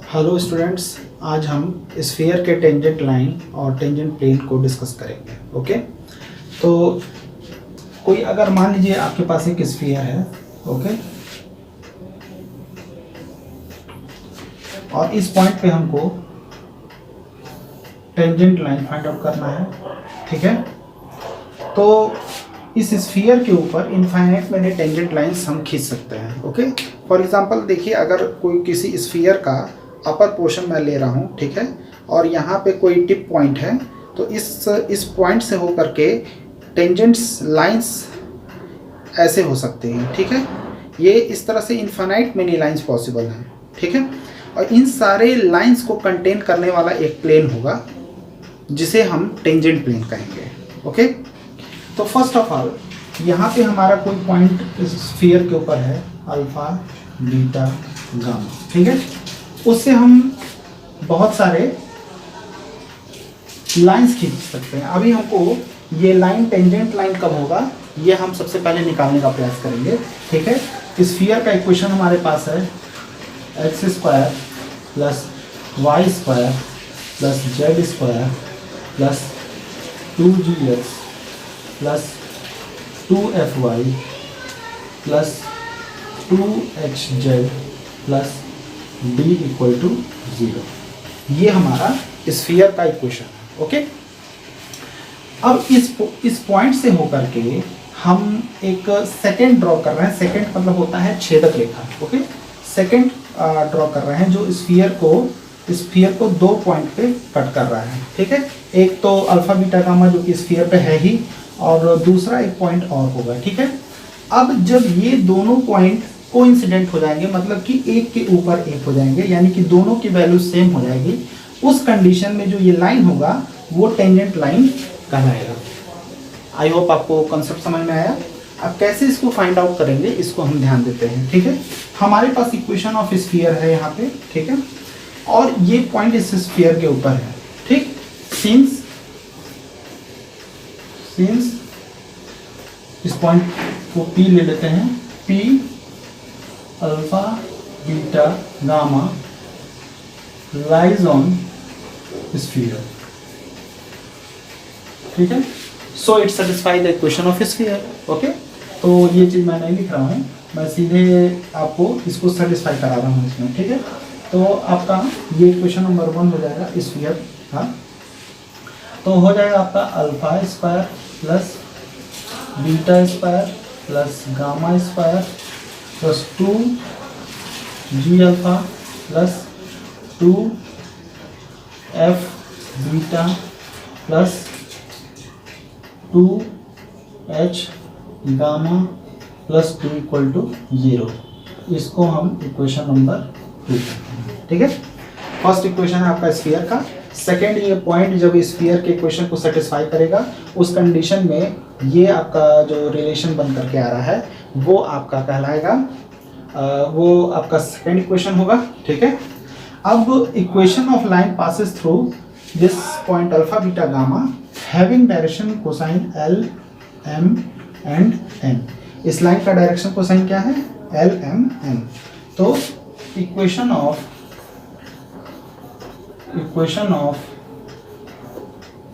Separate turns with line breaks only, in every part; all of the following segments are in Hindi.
हेलो स्टूडेंट्स, आज हम स्फीयर के टेंजेंट लाइन और टेंजेंट प्लेन को डिस्कस करेंगे। ओके, तो कोई अगर मान लीजिए आपके पास एक स्फीयर है, ओके, और इस पॉइंट पे हमको टेंजेंट लाइन फाइंड आउट करना है। ठीक है, तो इस स्फीयर के ऊपर इनफाइनाइट मेनी टेंजेंट लाइंस हम खींच सकते हैं। ओके, फॉर एग्जांपल देखिए, अगर कोई किसी स्फीयर का अपर पोर्शन मैं ले रहा हूँ, ठीक है, और यहाँ पे कोई टिप पॉइंट है, तो इस पॉइंट से होकर के टेंजेंट्स लाइंस ऐसे हो सकते हैं। ठीक है, ये इस तरह से इनफाइनाइट मेनी लाइंस पॉसिबल हैं। ठीक है, और इन सारे लाइंस को कंटेन करने वाला एक प्लेन होगा जिसे हम टेंजेंट प्लेन कहेंगे। ओके, तो फर्स्ट ऑफ ऑल यहाँ पे हमारा कोई पॉइंट स्फीयर के ऊपर है, अल्फा बीटा गामा। ठीक है, उससे हम बहुत सारे लाइंस खींच सकते हैं। अभी हमको ये लाइन टेंजेंट लाइन कब होगा, ये हम सबसे पहले निकालने का प्रयास करेंगे। ठीक है, स्फीयर का इक्वेशन हमारे पास है X square plus Y square plus Z square plus 2gx plus 2fy plus 2hz plus d equal to 0। ये हमारा स्फीयर का इक्वेशन है। ओके, अब इस पॉइंट से होकर के हम एक सेकंड ड्रॉ कर रहे हैं। सेकंड मतलब होता है छेदक रेखा। ओके, सेकंड ड्रॉ कर रहे हैं जो स्फीयर को दो पॉइंट पे कट कर रहा है। ठीक है, एक तो अल्फा बीटा गामा जो कि स्फीयर पे है ही, और दूसरा एक पॉइंट और होगा। ठीक है, अब जब ये दोनों पॉइंट कोइंसिडेंट हो जाएंगे, मतलब कि एक के ऊपर एक हो जाएंगे, यानी कि दोनों की वैल्यू सेम हो जाएगी, उस कंडीशन में जो ये लाइन होगा वो टेंजेंट लाइन कहलाएगा। आई होप आपको कॉन्सेप्ट समझ में आया। अब कैसे इसको फाइंड आउट करेंगे, इसको हम ध्यान देते हैं। ठीक है, हमारे पास इक्वेशन ऑफ स्फीयर है यहाँ पे। ठीक है, और ये पॉइंट इस स्फीयर के ऊपर है। ठीक, सिंस इस पॉइंट को P ले लेते हैं, P alpha beta gamma lies on sphere. ठीक है, so it satisfy the equation of sphere. Okay, तो ये चीज़ मैं नहीं लिख रहा हूँ, मैं सीधे आपको इसको सेटिस्फाई करा रहा हूँ इसमें। ठीक है, तो आपका ये इक्वेशन नंबर 1 हो जाएगा स्फीयर का। तो हो जाएगा आपका alpha square plus beta square plus gamma square plus 2g alpha plus 2f beta plus 2h gamma plus 2 equal to 0। इसको हम इक्वेशन नंबर 2 कहते हैं। ठीक है, फर्स्ट इक्वेशन है आपका स्फीयर का। सेकेंड, ये पॉइंट जब स्फीयर के इक्वेशन को सेटिस्फाई करेगा, उस कंडीशन में ये आपका जो रिलेशन बन करके आ रहा है वो आपका कहलाएगा, वो आपका सेकेंड इक्वेशन होगा। ठीक है, अब equation of line passes through this point alpha beta gamma having direction cosine L M and N। इस लाइन का डायरेक्शन कोसाइन क्या है, L M N। तो equation of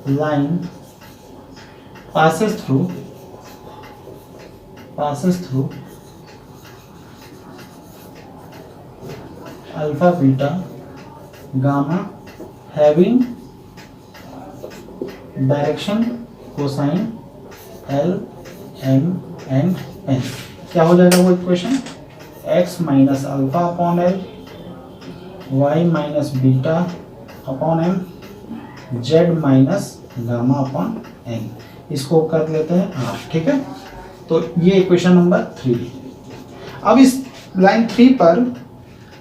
line passes through alpha beta gamma having direction cosine L M and N। क्या हो जाएगा वो equation, x minus alpha upon L, y minus beta upon M, z minus gamma upon N। इसको कर लेते हैं R। ठीक है, तो ये इक्वेशन नंबर 3। अब इस लाइन 3 पर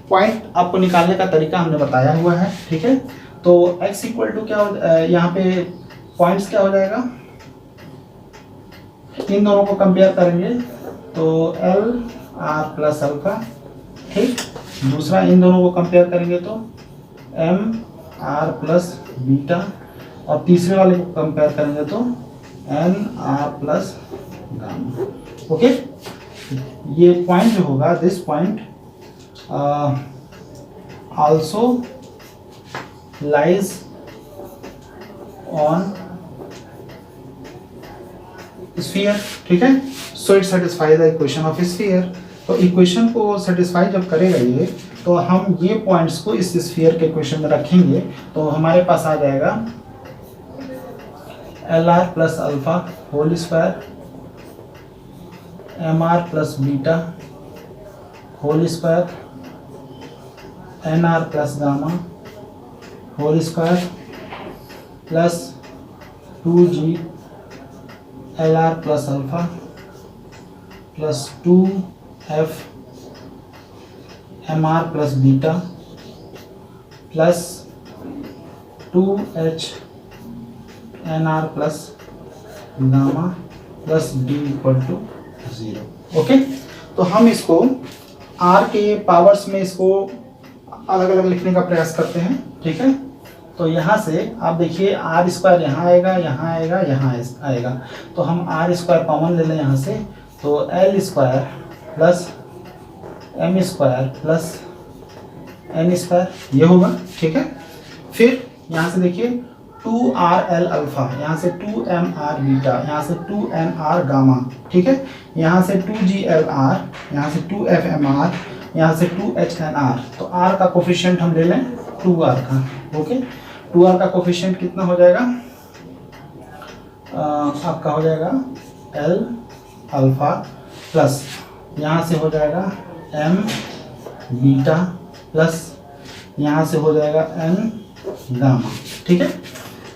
पॉइंट आपको निकालने का तरीका हमने बताया हुआ है। ठीक है, तो x इक्वल टू क्या हो, यहाँ पे पॉइंट्स क्या हो जाएगा, इन दोनों को कंपेयर करेंगे तो L R प्लस अल्फा। ठीक, दूसरा इन दोनों को कंपेयर करेंगे तो M R प्लस बीटा, और तीसरे वाले को कंपेयर करेंगे तो N R plus gamma. Okay, ये पॉइंट जो होगा, this point also lies on sphere, ठीक है। So it satisfies the equation of sphere. तो इक्वेशन को सेटिस्फाई जब करेगा ये, तो हम ये पॉइंट्स को इस स्फीयर के इक्वेशन में रखेंगे, तो हमारे पास आ जाएगा L R plus alpha whole square M R plus beta whole square N R plus gamma whole square plus 2g L R plus alpha plus 2f M R plus beta plus 2h N R plus gamma plus D equal to 0। Okay, तो हम इसको r के पावर्स में इसको अलग अलग लिखने का प्रयास करते हैं, ठीक है। तो यहाँ से आप देखिए आर स्क्वायर यहाँ आएगा, यहाँ आएगा, यहाँ आएगा, तो हम आर स्क्वायर कॉमन ले लें यहाँ से, तो L square plus M square plus N square ये होगा, ठीक है। फिर यहाँ से देखिए 2r_l अल्फा, यहाँ से 2mr बीटा, यहाँ से 2nr गामा, ठीक है। यहाँ से 2gl_r, यहाँ से 2fmr, यहाँ से 2hnr। तो r का कोफिशिएंट हम ले लें 2r का, ओके। 2r का कोफिशिएंट कितना हो जाएगा, आपका हो जाएगा l अल्फा प्लस यहाँ से हो जाएगा m बीटा प्लस यहाँ से हो जाएगा n गामा, ठीक है,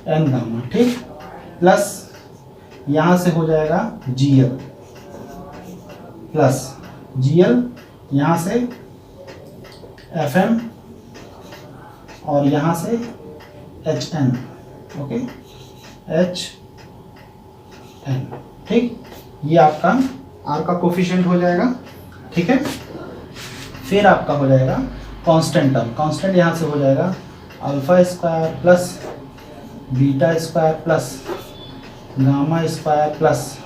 n गामा, ठीक, प्लस यहाँ से हो जाएगा gl प्लस gl, यहाँ से fm और यहाँ से hn, ओके, hn, ठीक। ये आपका r का कोफिशिएंट हो जाएगा, ठीक है। फिर आपका हो जाएगा कांस्टेंट टर्म, कांस्टेंट यहाँ से हो जाएगा alpha square plus beta square plus gamma square plus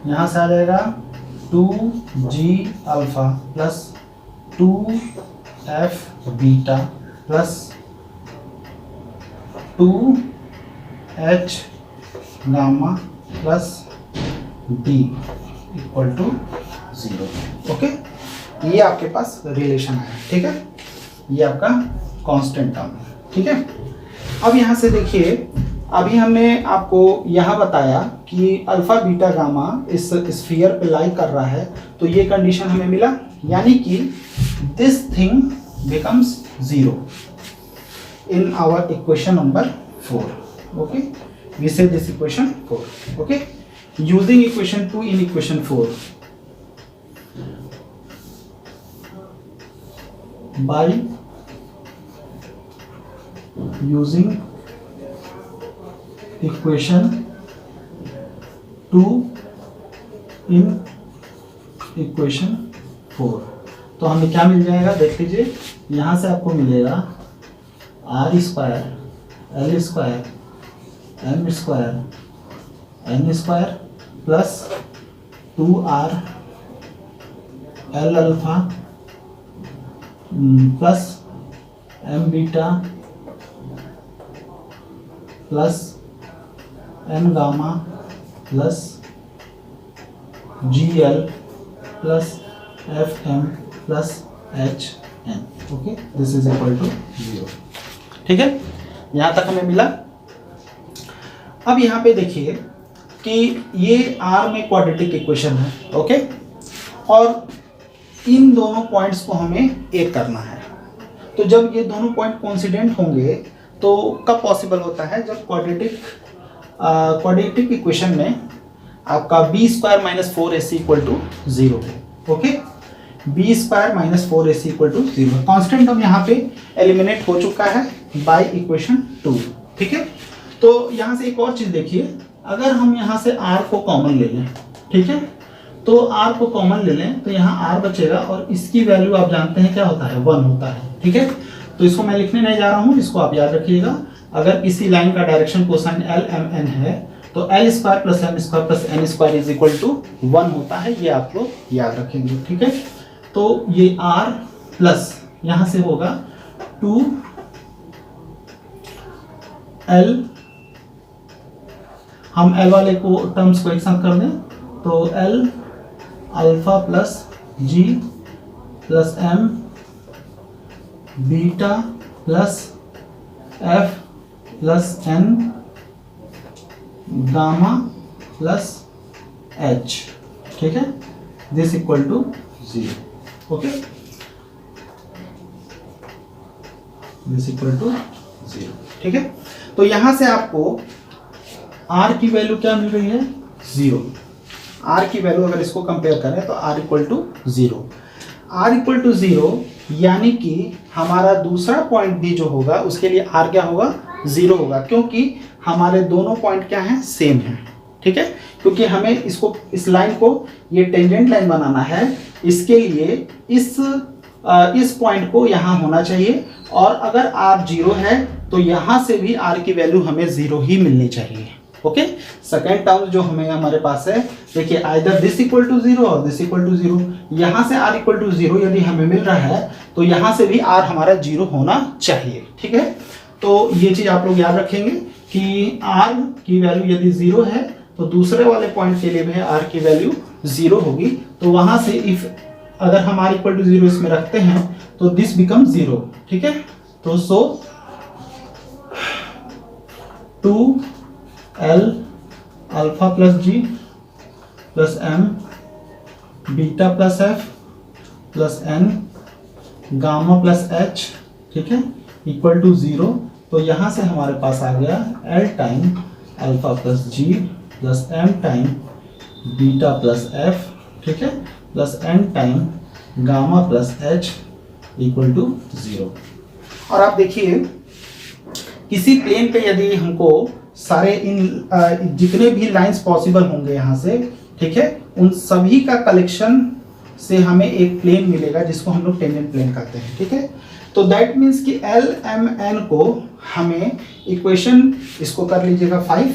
यहाँ से आ जाएगा 2g alpha plus 2f beta plus 2h gamma plus d equal to 0। Okay, ये आपके पास रिलेशन है, ठीक है। ये आपका कांस्टेंट टर्म है, ठीक है। अब यहाँ से देखिए, अभी हमने आपको यहाँ बताया कि अल्फा बीटा गामा इस स्फीयर पे लाई कर रहा है, तो ये कंडीशन हमें मिला, यानी कि this thing becomes 0 in our equation number 4। Okay, we say this equation 4। Okay, using equation 2 in equation 4 by using equation 2 in equation 4, तो हमें क्या मिल जाएगा, देख लीजिए। यहाँ से आपको मिलेगा R square L square M square N square plus 2r L alpha plus M beta plus N gamma plus G L plus F M plus H N. Okay, this is equal to 0, ठीक है। यहाँ तक हमें मिला। अब यहाँ पे देखिए कि ये R में क्वाड्रेटिक इक्वेशन है, ओके, और इन दोनों पॉइंट्स को हमें एक करना है। तो जब ये दोनों पॉइंट कोइंसिडेंट होंगे तो कब पॉसिबल होता है, जब क्वाड्रेटिक इक्वेशन में आपका b square minus 4ac equal to 0 है। Okay, b square minus 4ac equal to 0। Constant term यहाँ पे एलिमिनेट हो चुका है बाय इक्वेशन 2, ठीक है। तो यहाँ से एक और चीज़ देखिए, अगर हम यहाँ से r को कॉमन ले लें, ठीक है, तो r को कॉमन ले लें तो यहाँ r बचेगा और इसकी वैल्यू आप जानते हैं क्या होता है, 1 होता है, ठीक है। तो इसको मैं लिखने नहीं जा रहा हूँ, इसको आप याद रखिएगा। अगर इसी लाइन का direction cosine L M N है तो L square plus M square plus N square is equal to 1 होता है, ये आप लोग याद रखेंगे, ठीक है। तो ये r प्लस यहाँ से होगा 2L, हम L वाले को टर्म्स को एक साथ कर दें तो L alpha plus G plus M beta plus F plus N gamma plus H, ठीक है, this equal to 0, okay, this equal to 0, ठीक है। तो यहां से आपको R की वैल्यू क्या मिल रही है 0, R की वैल्यू अगर इसको कंपेयर करें तो R equal to 0, R equal to 0 यानी कि हमारा दूसरा पॉइंट भी जो होगा उसके लिए R क्या होगा 0 होगा, क्योंकि हमारे दोनों पॉइंट क्या हैं सेम हैं, ठीक है, क्योंकि हमें इसको इस लाइन को ये टेंजेंट लाइन बनाना है, इसके लिए इस पॉइंट को यहाँ होना चाहिए, और अगर R 0 है तो यहाँ से भी R की वैल्यू हमें 0 ही मिलनी चाहिए, ओके। सेकेंड टर्म जो हमारे पास है, देखिए आइदर दिस इक्वल टू 0 और दिस इक्वल टू 0, यहाँ से R इक्वल टू 0 यदि हमें मिल रहा है तो यहाँ से भी R हमारा 0 होना चाहिए, ठीक है। तो ये चीज आप लोग याद रखेंगे कि R की वैल्यू यदि 0 है तो दूसरे वाले पॉइंट के लिए भी R की वैल्यू 0 होगी, तो वहां से इफ अगर हम R इक्वल टू 0 इसमें रखते हैं तो दिस बिकम 0, ठीक है। तो सो 2L alpha plus G plus M beta plus F plus N gamma plus H, ठीक है, इक्वल टू 0। तो यहाँ से हमारे पास आ गया L time alpha plus G plus M time beta plus F, ठीक है, plus N time gamma plus H equal to 0। और आप देखिए किसी प्लेन पे यदि हमको सारे इन जितने भी लाइंस पॉसिबल होंगे यहाँ से, ठीक है, उन सभी का कलेक्शन से हमें एक प्लेन मिलेगा जिसको हम लोग टेंजेंट प्लेन कहते हैं, ठीक है। तो दैट मीन्स कि एल एम एन को हमें इक्वेशन, इसको कर लीजिएगा 5,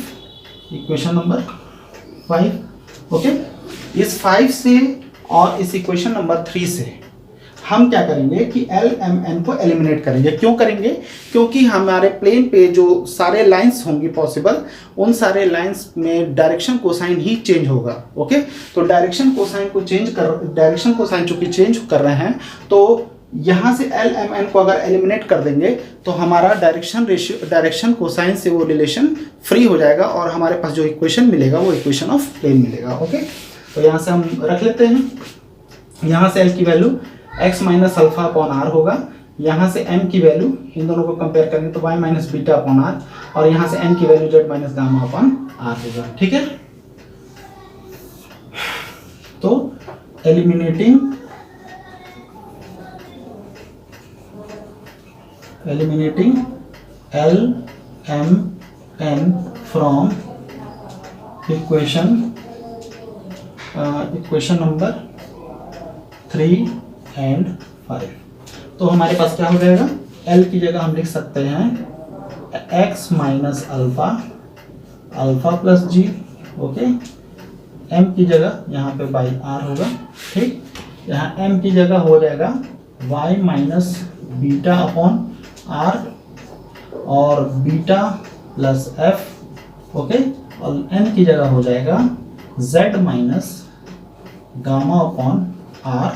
इक्वेशन नंबर 5, ओके। इस 5 से और इस इक्वेशन नंबर 3 से हम क्या करेंगे कि एल एम एन को एलिमिनेट करेंगे। क्यों करेंगे? क्योंकि हमारे प्लेन पे जो सारे लाइंस होंगी पॉसिबल, उन सारे लाइंस में डायरेक्शन कोसाइन ही चेंज होगा, ओके। तो डायरेक्शन कोसाइन चूंकि चेंज कर रहे हैं, तो यहाँ से एल एम एन को अगर एलिमिनेट कर देंगे तो हमारा डायरेक्शन कोसाइन से वो रिलेशन फ्री हो जाएगा और हमारे पास जो इक्वेशन मिलेगा वो इक्वेशन ऑफ प्लेन मिलेगा, ओके। तो यहाँ से हम रख लेते हैं, यहाँ से एल की value x minus alpha upon R होगा, यहाँ से m की वैल्यू इन दोनों को कंपेयर करेंगे तो y minus beta upon R, और यहाँ से n की value z minus gamma upon R होगा, ठीक है। तो eliminating L M N from equation number 3 and 5। तो हमारे पास क्या हो जाएगा, L की जगह हम लिख सकते हैं x minus alpha, alpha plus G, okay. m की जगह यहाँ पे बाई r होगा, ठीक। यहाँ m की जगह हो जाएगा y minus beta upon r और बीटा प्लस f, ओके। और n की जगह हो जाएगा z minus gamma upon r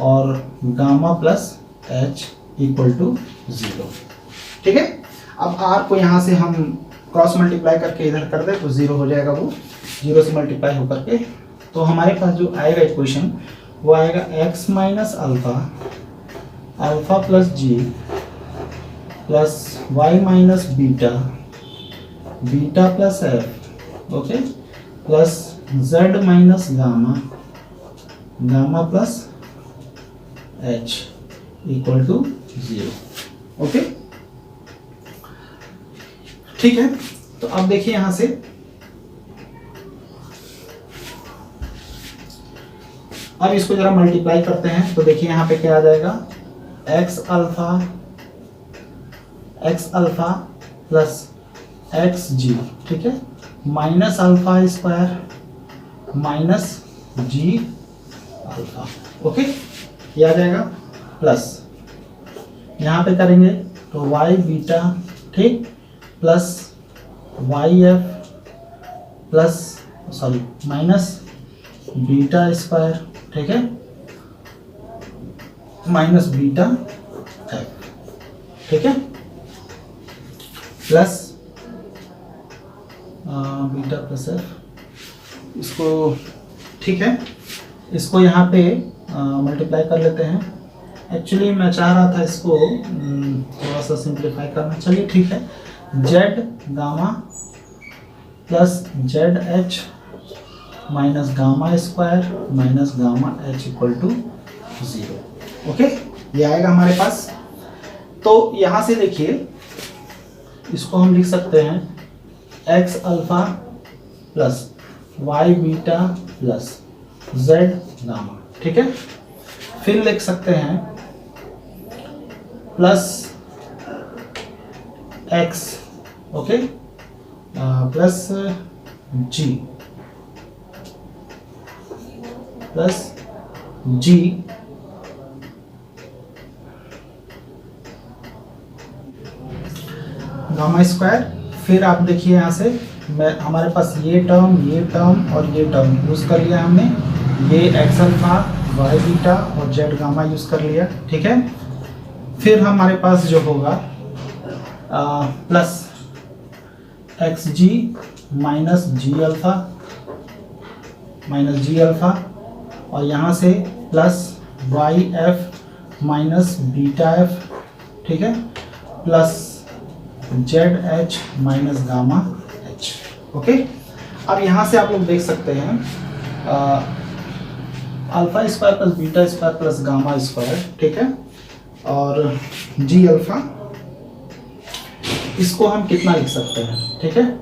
और gamma plus h equal to 0, ठीक है। अब r को यहाँ से हम क्रॉस मल्टीप्लाई करके इधर कर दें तो 0 हो जाएगा, वो 0 से मल्टीप्लाई होकर के। तो हमारे पास जो आएगा इक्वेशन वो आएगा x minus alpha, alpha plus G plus y minus beta, beta plus f, okay, plus z minus gamma, gamma plus h equal to 0, okay, ठीक है। तो अब देखिए यहां से अब इसको जरा मल्टीप्लाई करते हैं तो देखिए यहां पे क्या आ जाएगा, x alpha plus X G, ठीक है, minus alpha square minus G alpha, okay, ये आ जाएगा प्लस यहाँ पे करेंगे तो वाई बीटा, ठीक, plus Y F plus sorry minus beta square, ठीक है, माइनस बीटा एफ, ठीक है, प्लस बीटा प्लस एफ, इसको ठीक है, इसको यहाँ पे मल्टीप्लाई कर लेते हैं। एक्चुअली मैं चाह रहा था इसको थोड़ा सा सिंप्लीफाई करना, चलिए ठीक है, Z gamma plus Z H minus gamma square minus gamma H equal to 0। Okay, ये आएगा हमारे पास। तो यहाँ से देखिए इसको हम लिख सकते हैं X alpha plus Y beta plus Z gamma, ठीक है। फिर लिख सकते हैं plus X, okay, plus G plus G gamma square. फिर आप देखिए यहाँ से हमारे पास ये टर्म और ये टर्म यूज़ कर लिया हमने, ये एक्स अल्फा वाई बीटा और जेड गामा यूज़ कर लिया, ठीक है। फिर हमारे पास जो होगा plus X G minus G alpha और यहाँ से plus Y F minus beta F, ठीक है, plus Z H minus gamma H, okay. अब यहाँ से आप लोग देख सकते हैं alpha square plus beta square plus gamma square, ठीक है, और जी अल्फा, इसको हम कितना लिख सकते हैं, ठीक है,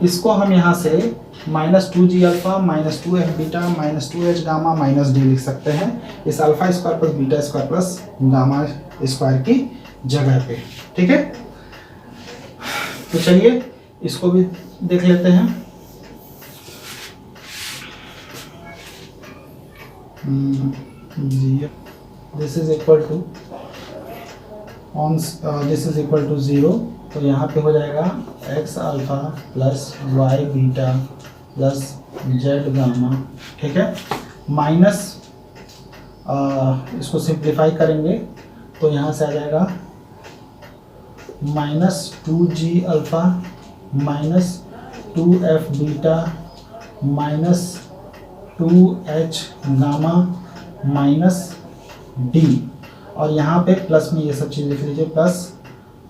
इसको हम यहाँ से minus 2g alpha minus 2f beta minus 2h gamma minus D लिख सकते हैं इस alpha square plus beta square plus gamma square की जगह पे, ठीक है। तो चलिए इसको भी देख लेते हैं। This is equal to this is equal to 0, तो यहाँ पे हो जाएगा x alpha plus Y beta plus Z gamma, ठीक है, माइनस इसको सिंप्लीफाई करेंगे तो यहाँ से आ जाएगा minus 2g alpha minus 2f beta minus 2h gamma minus d, और यहाँ पे प्लस में ये सब चीज़ लिख लीजिए, प्लस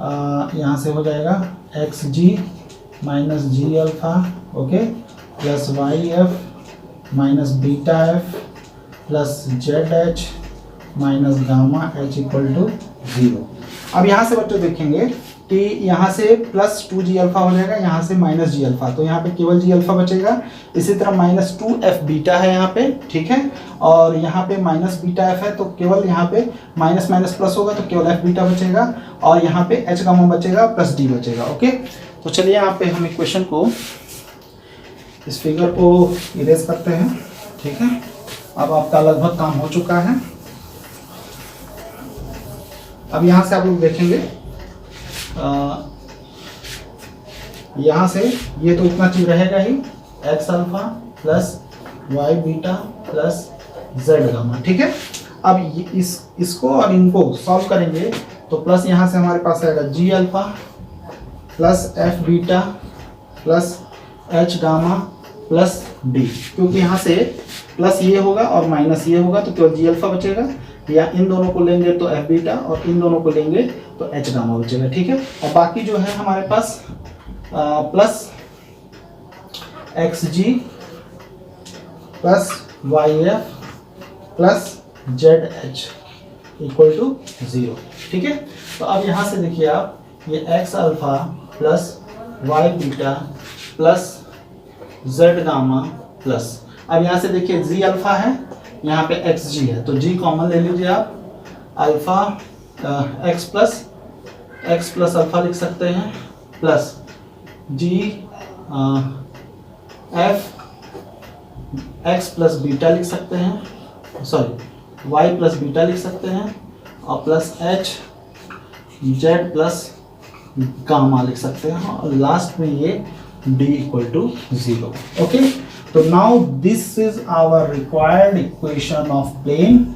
यहाँ से हो जाएगा X G minus G alpha, okay, plus Y F minus beta F plus Z H minus gamma H equal to 0। अब यहाँ से बच्चों देखेंगे कि यहाँ से प्लस 2g अल्फा हो जाएगा, यहाँ से माइनस जी अल्फा, तो यहाँ पे केवल जी अल्फा बचेगा। इसी तरह माइनस 2f बीटा है यहाँ पे, ठीक है, और यहाँ पे माइनस बीटा f है, तो केवल यहाँ पे माइनस माइनस प्लस होगा तो केवल f बीटा बचेगा, और यहाँ पे h गामा बचेगा प्लस d बचेगा, ओके। तो चलिए यहाँ पे हम इक्वेशन को, इस फिगर को इरेज करते हैं, ठीक है। अब आपका लगभग काम हो चुका है। अब यहाँ से आप लोग देखेंगे यहाँ से ये तो इतना चीज रहेगा ही, X alpha plus Y beta plus Z gamma, ठीक है। अब इसको और इनको सॉल्व करेंगे तो प्लस यहाँ से हमारे पास आएगा G alpha plus F beta plus H gamma plus D, क्योंकि यहाँ से प्लस ये होगा और माइनस ये होगा तो केवल जी अल्फा बचेगा, या इन दोनों को लेंगे तो एफ बीटा और इन दोनों को लेंगे तो एच गामा बचेगा, ठीक है। और बाकी जो है हमारे पास plus X G plus Y F plus Z H equal to 0, ठीक है। तो अब यहाँ से देखिए आप, ये X alpha plus Y beta plus Z gamma plus, अब यहाँ से देखिए जी अल्फा है, यहाँ पे एक्स जी है, तो जी कॉमन ले लीजिए आप, अल्फा एक्स प्लस अल्फा लिख सकते हैं, प्लस जी एफ एक्स प्लस बीटा लिख सकते हैं, सॉरी वाई प्लस बीटा लिख सकते हैं, और plus H Z plus gamma लिख सकते हैं और लास्ट में ये d इक्वल टू 0। ओके, तो now this is our required equation of plane,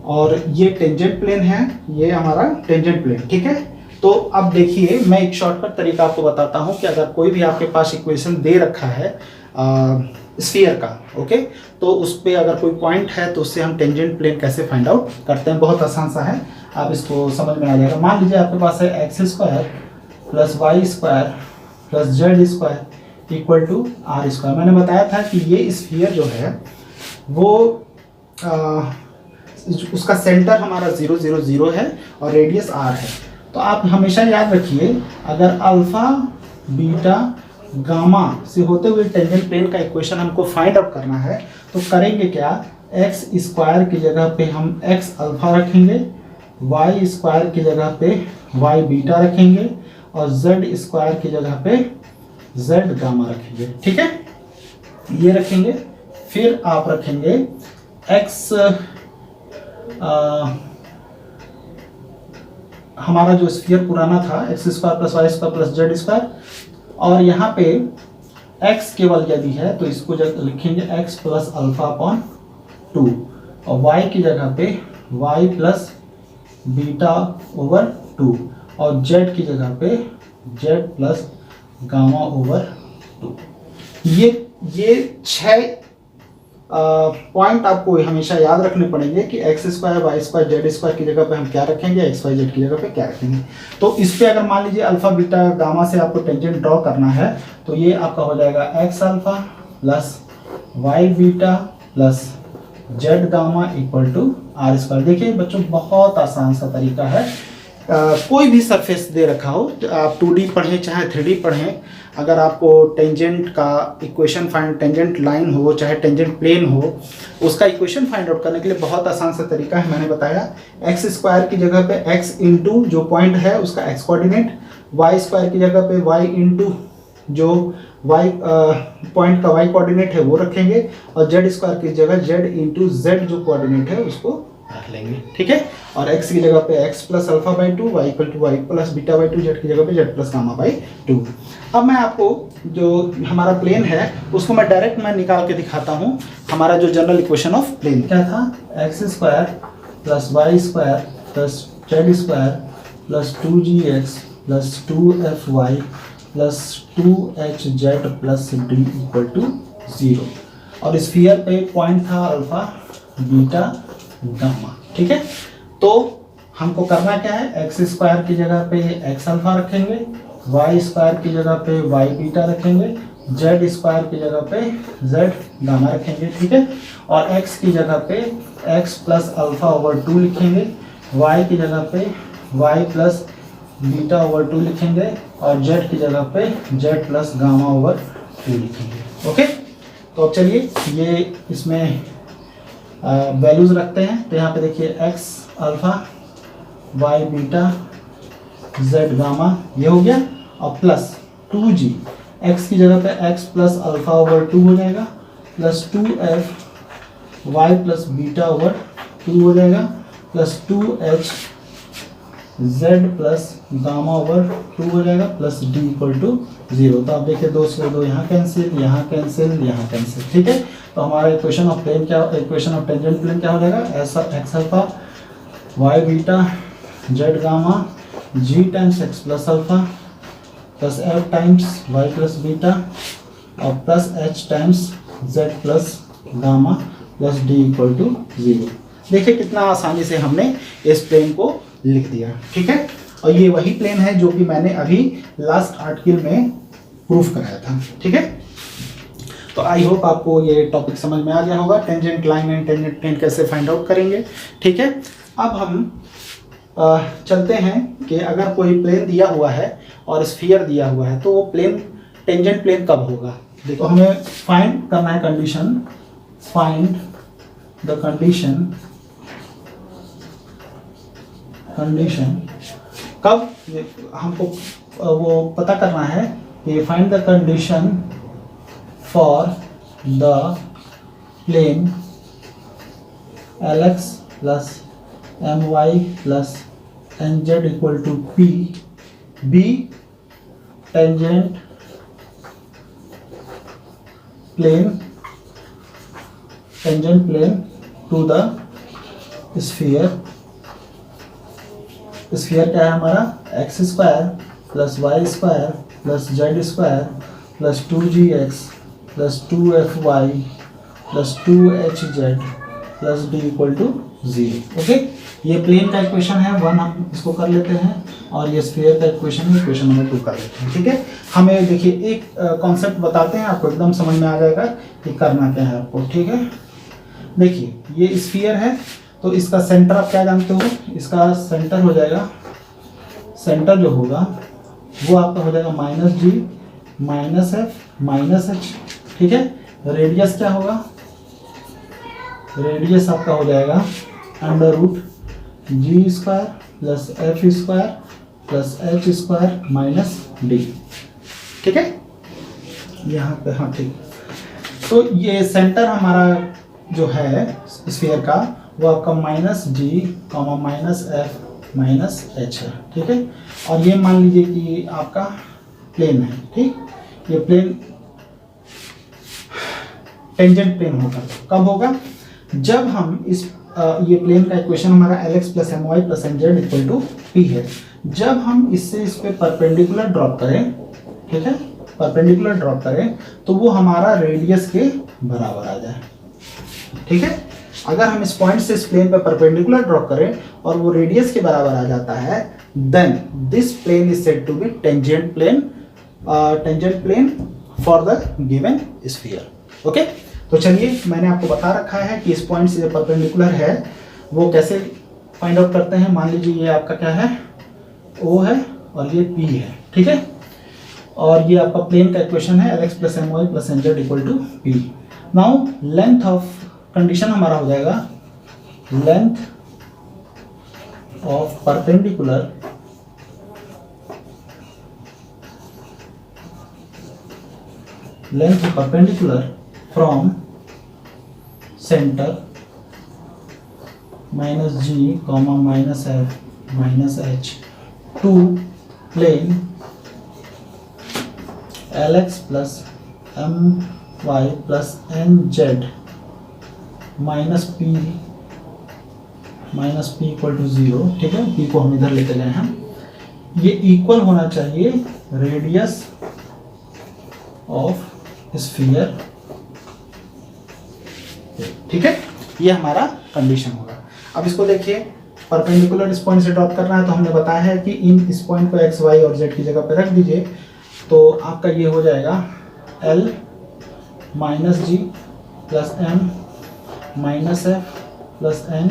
और ये टेंजेंट प्लेन है, ये हमारा टेंजेंट प्लेन। ठीक है, तो अब देखिए मैं एक शॉर्टकट तरीका आपको बताता हूं कि अगर कोई भी आपके पास इक्वेशन दे रखा है स्फीयर का, ओके, तो उस पर अगर कोई पॉइंट है तो उससे हम टेंजेंट प्लेन कैसे फाइंड आउट करते हैं। बहुत आसान सा है, आप इसको समझ में आ जाएगा। मान लीजिए आपके पास है X square plus Y square plus Z square equal to are square. मैंने बताया था कि ये स्फीयर जो है वो उसका सेंटर हमारा 0 0 0 है और रेडियस r है। तो आप हमेशा याद रखिए, अगर अल्फा बीटा गामा से होते हुए टेंजेंट प्लेन का इक्वेशन हमको फाइंड आउट करना है तो करेंगे क्या, एक्स स्क्वायर की जगह पे हम एक्स अल्फा रखेंगे, वाई स्क्वायर की जगह पे वाई बीटा रखेंगे और जेड स्क्वायर की जगह पे जेड गामा रखेंगे। ठीक है, ये रखेंगे। फिर आप रखेंगे एक्स हमारा जो स्फीयर पुराना था x square plus Y square plus Z square, और यहाँ पे x केवल यदि है तो इसको लिखेंगे x प्लस अल्फा अपॉन 2 और y की जगह पे y प्लस बीटा ओवर 2 और z की जगह पे z प्लस गामा ओवर 2। ये 6 पॉइंट आपको हमेशा याद रखने पड़ेंगे कि x square y square z square की जगह पे हम क्या रखेंगे, एक्स वाई जेड की जगह पे क्या रखेंगे। तो इस पे अगर मान लीजिए अल्फा बीटा गामा से आपको टेंजेंट ड्रॉ करना है तो ये आपका हो जाएगा x alpha plus Y beta plus Z gamma equal to are square. देखिए बच्चों, बहुत आसान सा तरीका है। कोई भी सरफेस दे रखा हो, आप 2D पढ़ें चाहे 3D पढ़ें, अगर आपको टेंजेंट का इक्वेशन फाइंड, टेंजेंट लाइन हो चाहे टेंजेंट प्लेन हो, उसका इक्वेशन फाइंड आउट करने के लिए बहुत आसान सा तरीका है। मैंने बताया एक्स स्क्वायर की जगह पे एक्स इंटू जो पॉइंट है उसका एक्स कोऑर्डिनेट, वाई स्क्वायर की जगह पे वाई इंटू जो वाई पॉइंट का वाई कोऑर्डिनेट है वो रखेंगे और जेड स्क्वायर की जगह जेड इंटू जेड जो कोऑर्डिनेट है उसको रख लेंगे। ठीक है, और x की जगह पे x plus alpha by 2, y equal to y plus beta by 2, z की जगह पे जेड प्लस गामा बाई 2। अब मैं आपको जो हमारा प्लेन है उसको मैं डायरेक्ट निकाल के दिखाता हूँ। हमारा जो जनरल इक्वेशन ऑफ प्लेन क्या था, x square plus Y square plus Z square plus 2gx plus 2fy plus 2hz plus d equal to 0, और स्फीयर पे पॉइंट था अल्फा बीटा गामा। ठीक है, तो हमको करना क्या है, एक्स स्क्वायर की जगह पे एक्स अल्फा रखेंगे, वाई स्क्वायर की जगह पे वाई बीटा रखेंगे, जेड स्क्वायर की जगह पे जेड गामा रखेंगे। ठीक है, और एक्स की जगह पे एक्स प्लस अल्फा ओवर 2 लिखेंगे, वाई की जगह पे वाई प्लस बीटा ओवर 2 लिखेंगे और जेड की जगह पे जेड प्लस गामा ओवर 2 लिखेंगे। ओके, तो अब चलिए ये इसमें वैल्यूज रखते हैं। तो यहाँ पे देखिए x alpha Y beta Z gamma ये हो गया, और प्लस 2g, एक्स की जगह पे एक्स प्लस अल्फा ओवर 2 हो जाएगा, plus 2f y plus beta over 2 हो जाएगा, plus 2h z plus gamma over 2 हो जाएगा, प्लस d इक्वल टू 0। तो आप देखिए 2 से 2 यहाँ कैंसिल, यहाँ कैंसिल, यहाँ कैंसिल। ठीक है, तो हमारा इक्वेशन ऑफ प्लेन क्या, इक्वेशन ऑफ टेंजेंट प्लेन क्या हो जाएगा, ऐसा X alpha Y beta Z gamma g times X plus alpha plus f times Y plus beta और plus h times Z plus gamma plus d equal to 0। देखिए कितना आसानी से हमने इस प्लेन को लिख दिया। ठीक है, और ये वही प्लेन है जो कि मैंने अभी लास्ट आर्टिकल में प्रूफ कराया था। ठीक है, तो आई होप आपको ये टॉपिक समझ में आ गया होगा, tangent line and tangent plane कैसे फाइंड आउट करेंगे। ठीक है, अब हम चलते हैं कि अगर कोई प्लेन दिया हुआ है और स्फीयर दिया हुआ है तो वो प्लेन टेंजेंट प्लेन कब होगा। देखो हमें फाइंड करना है कंडीशन, फाइंड द कंडीशन कब हमको वो पता करना है कि find the condition for the plane Lx plus My plus n z equal to p be tangent plane to the sphere. Sphere क्या है हमारा, x square plus Y square plus Z square plus 2gx plus 2fy plus 2hz plus D equal to 0। Okay, ये प्लेन का इक्वेशन है 1, हम इसको कर लेते हैं, और ये स्फीयर का इक्वेशन है, इक्वेशन नंबर 2 कर लेते हैं। ठीक है, हमें देखिए एक कॉन्सेप्ट बताते हैं, आपको एकदम समझ में आ जाएगा कि करना क्या है आपको। ठीक है, देखिए ये स्फीयर है, तो इसका सेंटर आप क्या जानते हो, इसका सेंटर हो जाएगा, सेंटर जो होगा वो आपका हो जाएगा -g -f -h। ठीक है, रेडियस क्या होगा, रेडियस आपका हो जाएगा √g² plus f² plus h² -d। ठीक है, यहाँ पे हाँ ठीक। तो ये सेंटर हमारा जो है स्फीयर का वो आपका -g, -f -h है। ठीक है, और ये मान लीजिए कि आपका प्लेन है। ठीक, ये प्लेन टेंजेंट प्लेन होगा, कब होगा, जब हम इस ये प्लेन का इक्वेशन हमारा Lx + My + Nz = P है, जब हम इससे इस पे परपेंडिकुलर ड्रॉप करें, ठीक है, परपेंडिकुलर ड्रॉप करें तो वो हमारा रेडियस के बराबर आ जाए। ठीक है, अगर हम इस पॉइंट से इस प्लेन पे परपेंडिकुलर ड्रॉप करें और वो रेडियस के बराबर आ जाता है, then this plane is said to be tangent plane for the given sphere. Okay, तो चलिए मैंने आपको बता रखा है कि इस पॉइंट से जो परपेंडिकुलर है वो कैसे फाइंड आउट करते हैं। मान लीजिए ये आपका क्या है, O है और ये P है। ठीक है, और ये आपका प्लेन का इक्वेशन है Lx + My + Nz = P। Now length of condition हमारा हो जाएगा length of perpendicular from centre -g, -f -h to plane Lx + My + Nz -p = 0। ठीक है, p को हम इधर लेते गए हैं, ये इक्वल होना चाहिए रेडियस ऑफ स्फीयर। ठीक है, ये हमारा कंडीशन होगा। अब इसको देखिए, परपेंडिकुलर इस पॉइंट से ड्रॉप करना है, तो हमने बताया है कि इस पॉइंट को x, y और z की जगह पे रख दीजिए, तो आपका ये हो जाएगा L - g + m -f + n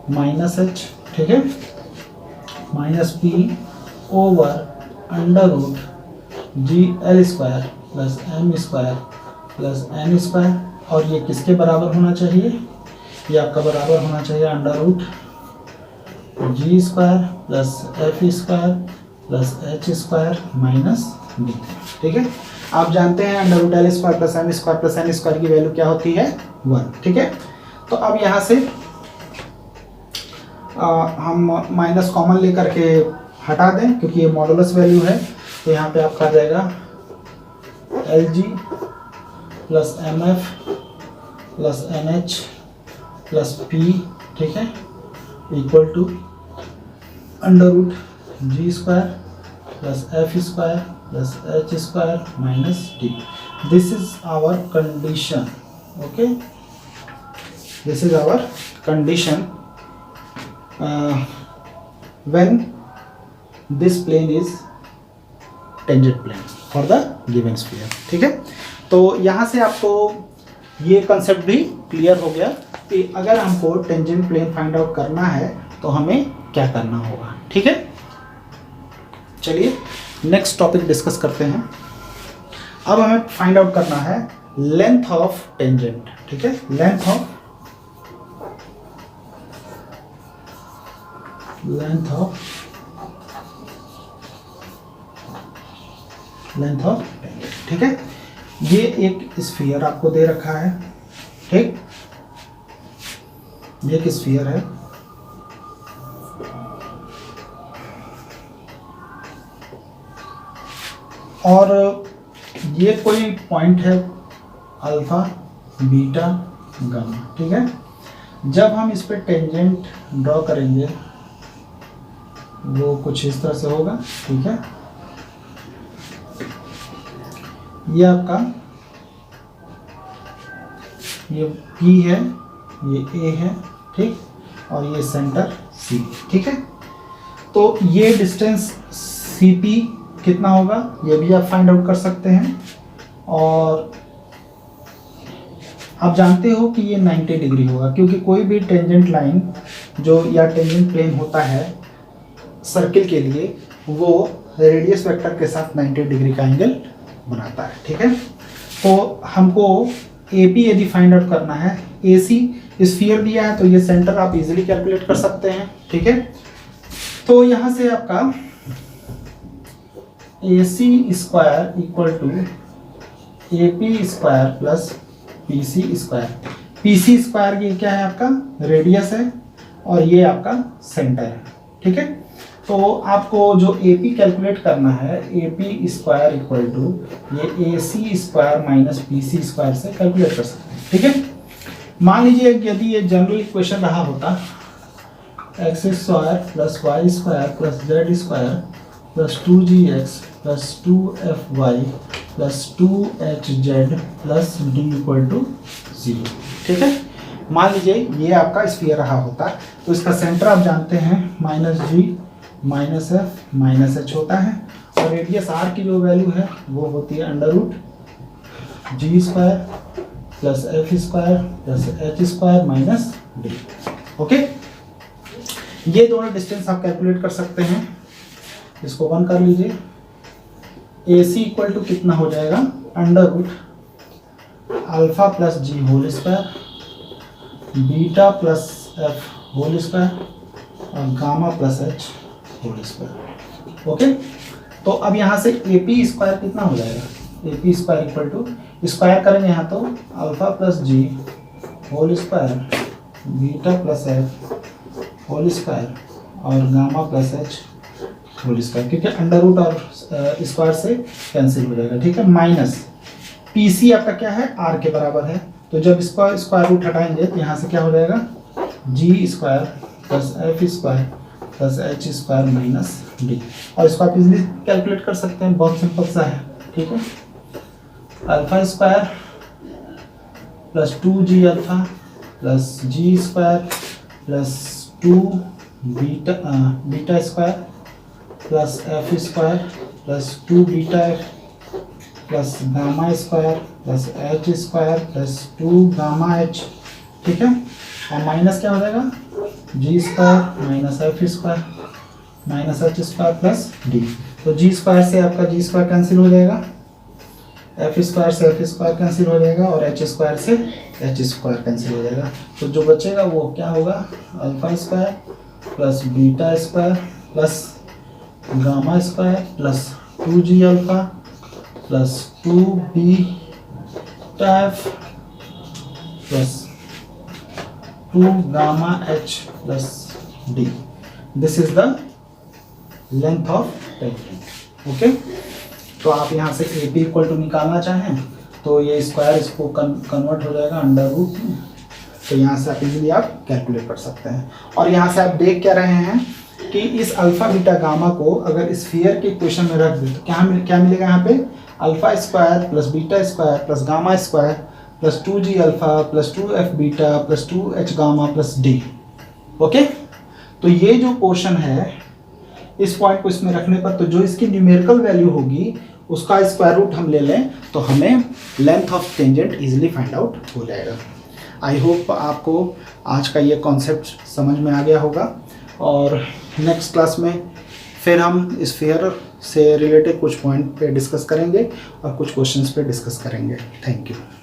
-h। ठीक है, -p /√gL² + m² और ये किसके बराबर होना चाहिए, ये आपका बराबर होना चाहिए √g² + f² - d। ठीक है, आप जानते हैं √L² + m² + n² की वैल्यू क्या होती है, 1। ठीक है, तो अब यहाँ से हम माइनस कॉमन लेकर के हटा दें, क्योंकि ये मॉडुलस वैल्यू है, तो यहाँ पे आपका आ जाएगा Lg + mf + nh + p। ठीक है, equal to √g² + f² + h² - d। This is our condition. Okay, this is our condition when this plane is tangent plane for the given sphere। ठीक है, तो यहाँ से आपको ये कंसेप्ट भी क्लियर हो गया कि अगर हमको टेंजेंट प्लेन फाइंड आउट करना है तो हमें क्या करना होगा। ठीक है, चलिए नेक्स्ट टॉपिक डिस्कस करते हैं। अब हमें फाइंड आउट करना है लेंथ ऑफ टेंजेंट। ठीक है, लेंथ ऑफ टेंजेंट। ठीक है, ये एक स्फीयर आपको दे रखा है। ठीक, ये एक स्फीयर है, और ये कोई पॉइंट है अल्फा बीटा गामा, ठीक है। जब हम इस पे टेंजेंट ड्रॉ करेंगे वो कुछ इस तरह से होगा, ठीक है। ये आपका ये P है, ये A है, ठीक, और ये सेंटर C, ठीक है। तो ये डिस्टेंस CP कितना होगा ये भी आप फाइंड आउट कर सकते हैं। और आप जानते हो कि ये 90 डिग्री होगा, क्योंकि कोई भी टेंजेंट लाइन जो या टेंजेंट प्लेन होता है सर्किल के लिए वो रेडियस वेक्टर के साथ 90 डिग्री का एंगल बनाता है, ठीक है। तो हमको AP यदि फाइंड आउट करना है, AC स्फीयर दिया है तो ये सेंटर आप इजीली कैलकुलेट कर सकते हैं, ठीक है। तो यहाँ से आपका AC square equal to AP square plus PC square. PC square ये क्या है आपका रेडियस है और ये आपका सेंटर है, ठीक है। तो आपको जो AP कैलकुलेट करना है, AP स्क्वायर इक्वल टू ये AC square minus PC square से कैलकुलेट कर सकते हैं, ठीक है। मान लीजिए यदि ये जनरल इक्वेशन रहा होता x square plus Y square plus Z square plus 2gx plus 2fy plus 2hz plus d equal to 0, ठीक है। मान लीजिए ये आपका स्फीयर रहा होता, तो इसका सेंटर आप जानते हैं -g minus F minus H होता है, और रेडियस आर की जो वैल्यू है वो होती है √g square plus F square plus H square minus D, okay. ये दोनों डिस्टेंस आप कैलकुलेट कर सकते हैं, इसको 1 कर लीजिए। AC इक्वल टू कितना हो जाएगा √α plus G whole square beta plus F whole square और gamma plus H whole square, okay. तो अब यहाँ से AP स्क्वायर कितना हो जाएगा, AP square equal to square करेंगे यहाँ तो alpha plus G whole square beta plus F whole square और gamma plus H whole square, क्योंकि अंडर रूट और स्क्वायर से कैंसिल हो जाएगा, ठीक है। माइनस PC आपका क्या है R के बराबर है, तो जब इसका स्क्वायर रूट हटाएंगे तो यहाँ से क्या हो जाएगा G square plus F square plus H square minus D, और इसको आप इजीली कैलकुलेट कर सकते हैं, बहुत सिंपल सा है, ठीक है। Alpha square plus 2g alpha plus G square plus 2 beta square plus F square plus 2 beta F plus gamma square plus H square plus 2 gamma H, ठीक है। और माइनस क्या हो जाएगा G square minus F square minus H square plus D. तो जी स्क्वायर से आपका जी स्क्वायर कैंसिल हो जाएगा, एफ स्क्वायर से एफ स्क्वायर कैंसिल हो जाएगा और एच स्क्वायर से एच स्क्वायर कैंसिल हो जाएगा। तो जो बचेगा वो क्या होगा alpha square plus beta square plus gamma square plus 2g alpha plus 2 beta F plus 2 gamma H plus D. This is the length of tangent, okay. तो आप यहाँ से AP इक्वल टू निकालना चाहें तो ये स्क्वायर इसको कन्वर्ट हो जाएगा अंडर रूट में, तो यहाँ से आप इजीली आप कैलकुलेट कर सकते हैं। और यहाँ से आप देख क्या रहे हैं कि इस अल्फा बीटा गामा को अगर स्फीयर के इक्वेशन में रख दें तो क्या मिलेगा यहाँ पे alpha square plus beta square plus gamma square plus 2g alpha plus 2f beta plus 2h gamma plus d, okay. तो ये जो पोर्शन है इस पॉइंट को इसमें रखने पर तो जो इसकी न्यूमेरिकल वैल्यू होगी उसका स्क्वायर रूट हम ले लें तो हमें length of tangent easily find out हो जाएगा। आई होप आपको आज का ये कॉन्सेप्ट समझ में आ गया होगा, और नेक्स्ट क्लास में फिर हम स्फीयर से रिलेटेड कुछ पॉइंट पे डिस्कस करेंगे और कुछ क्वेश्चंस पे डिस्कस करेंगे। Thank you.